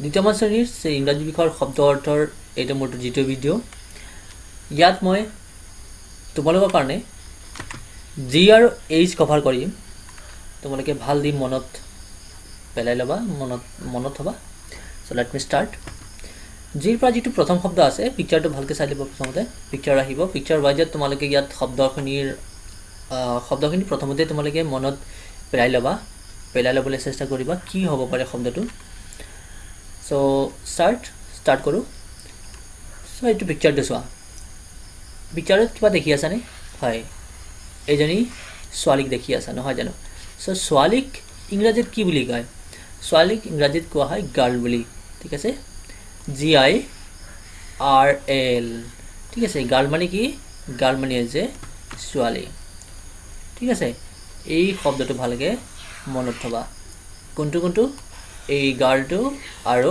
দ্বিতীয়মান শ্ৰেণীৰ ইংৰাজী বিষয়ৰ শব্দ অৰ্থৰ এইটো মোৰ দ্বিতীয় ভিডিঅ'। ইয়াত মই তোমালোকৰ কাৰণে জি আৰু এইচ কভাৰ কৰিম। তোমালোকে ভাল দি মনত পেলাই ল'বা, মনত থ'বা। চ' লেট মি ষ্টাৰ্ট। জিৰ পৰা যিটো প্ৰথম শব্দ আছে, পিকচাৰটো ভালকৈ চাই ল'ব। প্ৰথমতে পিকচাৰ আহিব, পিকচাৰ ৱাইজত তোমালোকে ইয়াত শব্দখিনি প্ৰথমতে তোমালোকে মনত পেলাই ল'বলৈ চেষ্টা কৰিবা কি হ'ব পাৰে শব্দটো। চ' ষ্টাৰ্ট কৰোঁ। চ' এইটো পিকচাৰটো চোৱা। পিকচাৰত কিবা দেখি আছানে? হয়, এইজনী ছোৱালীক দেখি আছা, নহয় জানো? চ' ছোৱালীক ইংৰাজীত কি বুলি কয়? ছোৱালীক ইংৰাজীত কোৱা হয় গাৰ্ল বুলি। ঠিক আছে, GIRL। ঠিক আছে, গাৰ্ল মানে কি? গাৰ্ল মানে যে ছোৱালী। ঠিক আছে, এই শব্দটো ভালকৈ মনত থ'বা। কোনটো? এই গাৰ্লটো আৰু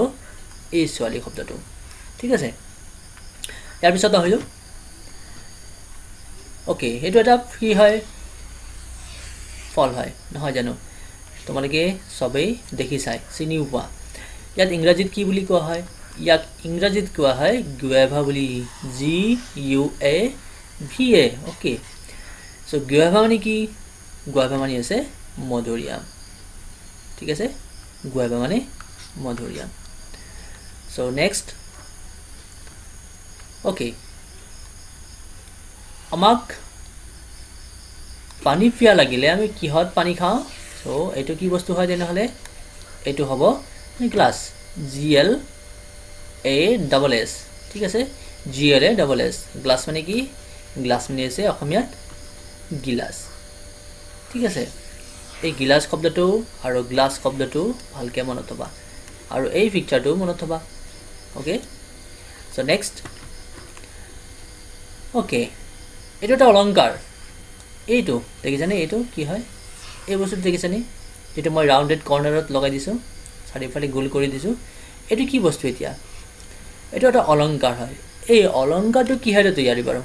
এই ছোৱালী শব্দটো। ঠিক আছে, ইয়াৰ পিছত আহিলোঁ। অ'কে, সেইটো এটা কি হয়? ফল হয়, নহয় জানো? তোমালোকে চবেই দেখি চিনিও পোৱা। ইয়াত ইংৰাজীত কি বুলি কোৱা হয়? ইয়াক ইংৰাজীত কোৱা হয় গুৱেভা বুলি। GUAVA। অ'কে, চ' গুৱেভা মানে কি? গুৱেভা মানে আছে মধুৰিআম। ঠিক আছে, গুৱেভা মানে মধুৰিআম। চ' নেক্সট। অ'কে, আমাক পানী পিয়াহ লাগিলে আমি কিহত পানী খাওঁ? চ' এইটো কি বস্তু হয় তেনেহ'লে? এইটো হ'ব গ্লাছ। GLASS। ঠিক আছে, GLASS। গ্লাছ মানে কি? গ্লাছ মানে আছে অসমীয়াত গিলাচ। ঠিক আছে, এই গিলাচ শব্দটো আৰু গ্লাছ শব্দটো ভালকৈ মনত থ'বা, আৰু এই পিকচাৰটো মনত থ'বা। অ'কে, চ' নেক্সট। অ'কে, এইটো এটা অলংকাৰ। এইটো দেখিছানে? এইটো কি হয়? এই বস্তুটো দেখিছানে? যিটো মই ৰাউণ্ডেড কৰ্নাৰত লগাই দিছোঁ, চাৰিওফালে গোল কৰি দিছোঁ। এইটো কি বস্তু? এতিয়া এইটো এটা অলংকাৰ হয়। এই অলংকাৰটো কিহেৰে তৈয়াৰী বাৰু?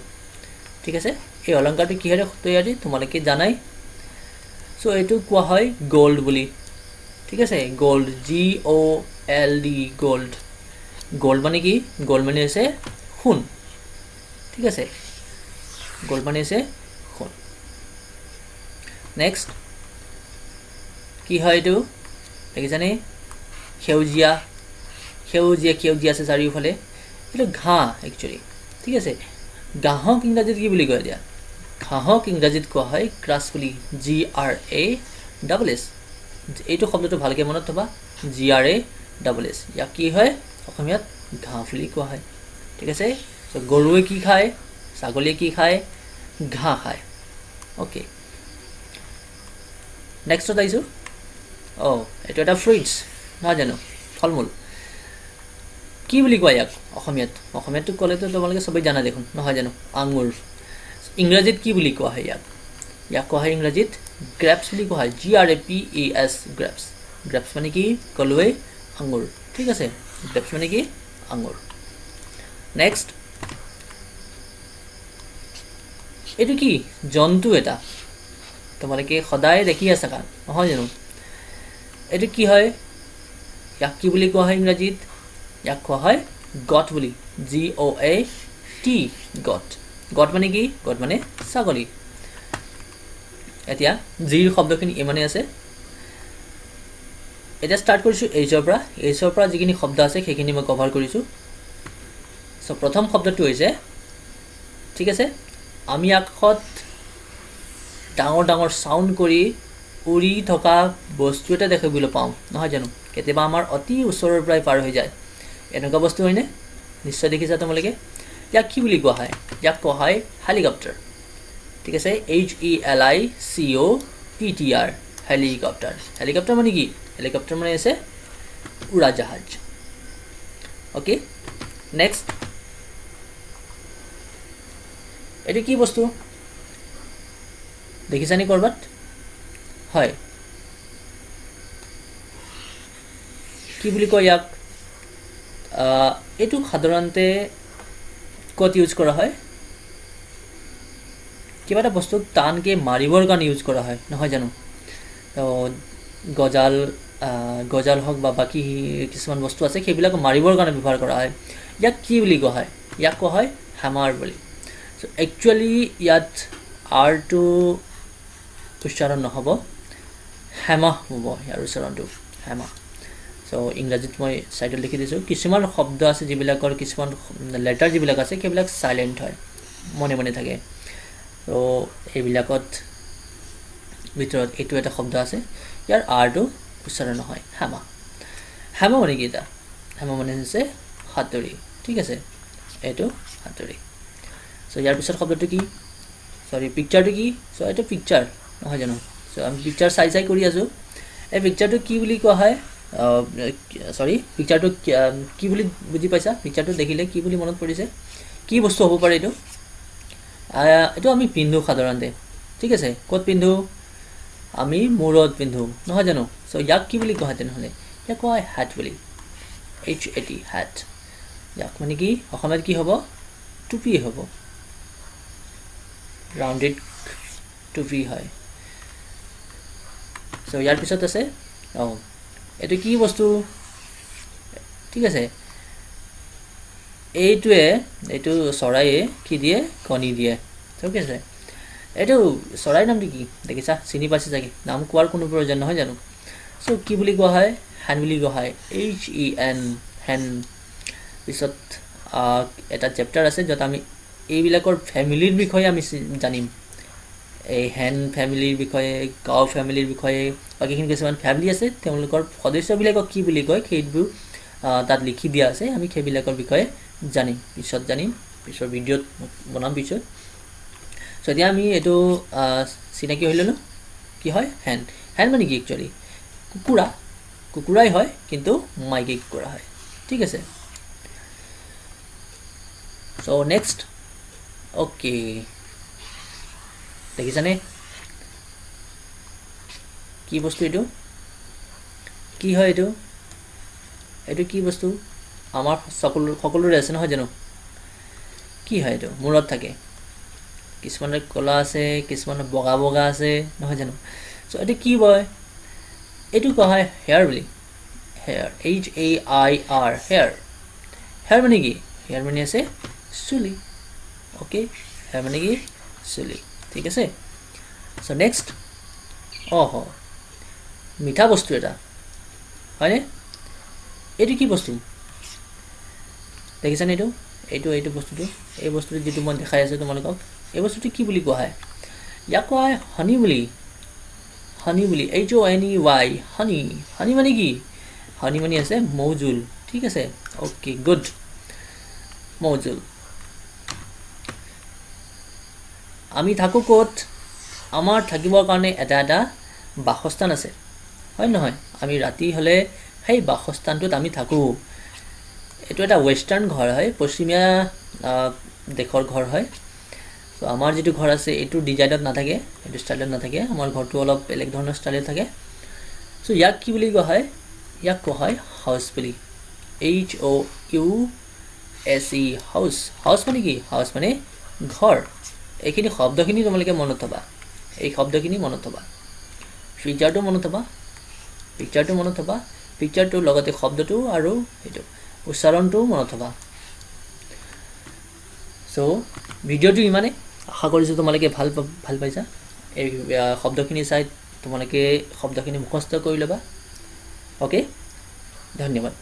ঠিক আছে, এই অলংকাৰটো কিহেৰে তৈয়াৰী তোমালোকে জানাই। চ' এইটো কোৱা হয় গ'ল্ড বুলি। ঠিক আছে, গ'ল্ড, GOLD, গ'ল্ড। গ'ল্ড মানে কি? গ'ল্ড মানে আছে সোণ। ঠিক আছে, গ'ল্ড মানে আছে সোণ। নেক্সট কি হয় এইটো দেখিছানে? সেউজীয়া আছে চাৰিওফালে। এইটো ঘাঁহ একচুৱেলি। ঠিক আছে, ঘাঁহক ইংৰাজীত কি বুলি কয়? এতিয়া ঘাঁহক ইংৰাজীত কোৱা হয় গ্ৰাছ বুলি। GRASS। এইটো শব্দটো ভালকৈ মনত থ'বা, GRASS। ইয়াক কি হয়? অসমীয়াত ঘাঁহ বুলি কোৱা হয়। ঠিক আছে, চ' গৰুৱে কি খায়? ছাগলীয়ে কি খায়? ঘাঁহ খায়। অ'কে, নেক্সটত আহিছোঁ। এইটো এটা ফ্ৰুইটছ, নহয় জানো? ফল মূল। কি বুলি কয় ইয়াক অসমীয়াত ক'লেতো তোমালোকে চবেই জানা দেখোন, নহয় জানো? আঙুৰ। ইংৰাজীত কি বুলি কোৱা হয় ইয়াক কোৱা হয় ইংৰাজীত গ্ৰেপছ বুলি কোৱা হয়। GRAPS, grapes. গ্ৰেপছ মানে কি? ক'লোৱেই আঙুৰ। ঠিক আছে, গ্ৰেপছ মানে কি? আঙুৰ। নেক্সট, এইটো কি? জন্তু এটা তোমালোকে সদায় দেখি আছা, নহয় জানো? এইটো কি হয়? ইয়াক কি বুলি কোৱা হয় ইংৰাজীত? ইয়াক কোৱা হয় গট বুলি। GOAT, gut. গট মানে কি? গট মানে ছাগলী। এতিয়া জিৰ শব্দখিনি ইমানেই আছে। এতিয়া ষ্টাৰ্ট কৰিছোঁ এইচৰ পৰা যিখিনি শব্দ আছে সেইখিনি মই কভাৰ কৰিছোঁ। চ' প্ৰথম শব্দটো হৈছে, ঠিক আছে, আমি আকাশত ডাঙৰ চাউণ্ড কৰি উৰি থকা বস্তু এটা দেখিবলৈ পাওঁ, নহয় জানো? কেতিয়াবা আমাৰ অতি ওচৰৰ পৰাই পাৰ হৈ যায়। এনেকুৱা বস্তু হয়নে? নিশ্চয় দেখিছা তোমালোকে। ইয়াক কি বুলি কোৱা হয়? ইয়াক কোৱা হয় হেলিকপ্টাৰ। ঠিক আছে, HELICOPTER, হেলিকপ্টাৰ। হেলিকপ্টাৰ মানে কি? হেলিকপ্টাৰ মানে আছে উৰাজাহাজ। Okay, next. এইটো কি বস্তু দেখিছানে ক'ৰবাত? হয়, কি বুলি কয় ইয়াক? এইটো সাধাৰণতে ক'ত ইউজ কৰা হয়? কিবা এটা বস্তুক টানকৈ মাৰিবৰ কাৰণে ইউজ কৰা হয়, নহয় জানো? গজাল গজাল হওক বা বাকী কিছুমান বস্তু আছে সেইবিলাক মাৰিবৰ কাৰণে ব্যৱহাৰ কৰা হয় ইয়াক কি বুলি কোৱা হয় ইয়াক কোৱা হয় হ্যামাৰ বুলি চ' একচুৱেলি ইয়াত আৰটো উচ্চাৰণ নহ'ব হ্যামাৰ হ'ব ইয়াৰ উচ্চাৰণটো হ্যামাৰ চ' ইংৰাজীত মই চাইডত লিখি দিছোঁ কিছুমান শব্দ আছে যিবিলাকৰ কিছুমান লেটাৰ যিবিলাক আছে সেইবিলাক চাইলেণ্ট হয় মনে মনে থাকে ত' এইবিলাকত ভিতৰত এইটো এটা শব্দ আছে ইয়াৰ আৰটো উচ্চাৰণ নহয় হ্যামা হ্যামা মানে কি এটা হ্যামা মানে হৈছে হাতুৰি ঠিক আছে এইটো হাতুৰি চ' ইয়াৰ পিছত শব্দটো কি সৰি পিকচাৰটো কি চ' এইটো পিকচাৰ নহয় জানো চ' আমি পিকচাৰ চাই কৰি আছোঁ এই পিকচাৰটো কি বুলি কোৱা হয় সৰি পিকচাৰটো কি বুলি বুজি পাইছা পিকচাৰটো দেখিলে কি বুলি মনত পৰিছে কি বস্তু হ'ব পাৰে এইটো আমি পিন্ধো সাধাৰণতে ঠিক আছে ক'ত পিন্ধো আমি মূৰত পিন্ধো নহয় জানো চ' ইয়াক কি বুলি কোৱা হয় তেনেহ'লে ইয়াক কোৱা হয় হেট বুলি HAT হেট ইয়াক মানে কি অসমীয়াত কি হ'ব টুপি হ'ব ৰাউণ্ডেড টুপি হয় চ' ইয়াৰ পিছত আছে এইটো কি বস্তু ঠিক আছে এইটো চৰাইয়ে কি দিয়ে কণী দিয়ে ঠিক আছে এইটো চৰাইৰ নামটো কি দেখিছা চিনি পাইছে চাগে নাম কোৱাৰ কোনো প্ৰয়োজন নহয় জানো চ' কি বুলি কোৱা হয় হেন বুলি কোৱা হয় HEN হেন পিছত এটা চেপ্টাৰ আছে য'ত আমি এইবিলাকৰ ফেমিলিৰ বিষয়ে আমি জানিম এই হেন ফেমিলিৰ বিষয়ে কাউ ফেমিলিৰ বিষয়ে বাকীখিনি কিছুমান ফেমিলি আছে তেওঁলোকৰ সদস্যবিলাকক কি বুলি কয় সেইবোৰ তাত লিখি দিয়া আছে আমি সেইবিলাকৰ বিষয়ে জানিম পিছৰ ভিডিঅ'ত বনাম পিছত চ' এতিয়া আমি এইটো চিনাকি হৈ ল'লোঁ কি হয় হেন মানে কি একচুৱেলি কুকুৰাই হয় কিন্তু মাইকী কুকুৰা হয় ঠিক আছে চ' নেক্সট অ'কে দেখিছানে কি বস্তু এইটো কি হয় এইটো কি বস্তু আমাৰ সকলোৰে আছে নহয় জানো কি হয় এইটো মূৰত থাকে কিছুমানৰ ক'লা আছে কিছুমানৰ বগা আছে নহয় জানো চ' এইটো কি হয় এইটো কোৱা হয় হেয়াৰ বুলি হেয়াৰ HAIR হেয়াৰ মানে কি হেয়াৰ মানে আছে চুলি অ'কে হেয়াৰ মানে কি চুলি ঠিক আছে চ' নেক্সট মিঠা বস্তু এটা হয়নে এইটো কি বস্তু দেখিছানে এইটো বস্তুটো এই বস্তুটো যিটো মই দেখাই আছোঁ তোমালোকক এই বস্তুটো কি বুলি কোৱা হয় ইয়াক কোৱা হয় হানি বুলি HONEY হানি মানে কি হানি মানে আছে মৌজোল ঠিক আছে অ'কে গুড মৌজোল আমি থাকোঁ ক'ত আমাৰ থাকিবৰ কাৰণে এটা বাসস্থান আছে হয় নহয় আমি ৰাতি হ'লে সেই বাসস্থানটোত আমি থাকোঁ এইটো এটা ৱেষ্টাৰ্ণ ঘৰ হয় পশ্চিমীয়া দেশৰ ঘৰ হয় চ' আমাৰ যিটো ঘৰ আছে এইটো ডিজাইনত নাথাকে এইটো ষ্টাইলত নাথাকে আমাৰ ঘৰটো অলপ বেলেগ ধৰণৰ ষ্টাইলত থাকে চ' ইয়াক কি বুলি কোৱা হয় ইয়াক কোৱা হয় হাউচ বুলি HOUSE হাউচ মানে কি হাউচ মানে ঘৰ এইখিনি শব্দখিনি তোমালোকে মনত থ'বা এই শব্দখিনি মনত থ'বা পিকচাৰটো মনত থ'বা পিকচাৰটোৰ লগতে শব্দটো আৰু সেইটো উচ্চাৰণটো মনত থ'বা চ' ভিডিঅ'টো ইমানে আশা কৰিছোঁ তোমালোকে ভাল পাইছা এই শব্দখিনি চাই তোমালোকে শব্দখিনি মুখস্থ কৰি ল'বা অ'কে ধন্যবাদ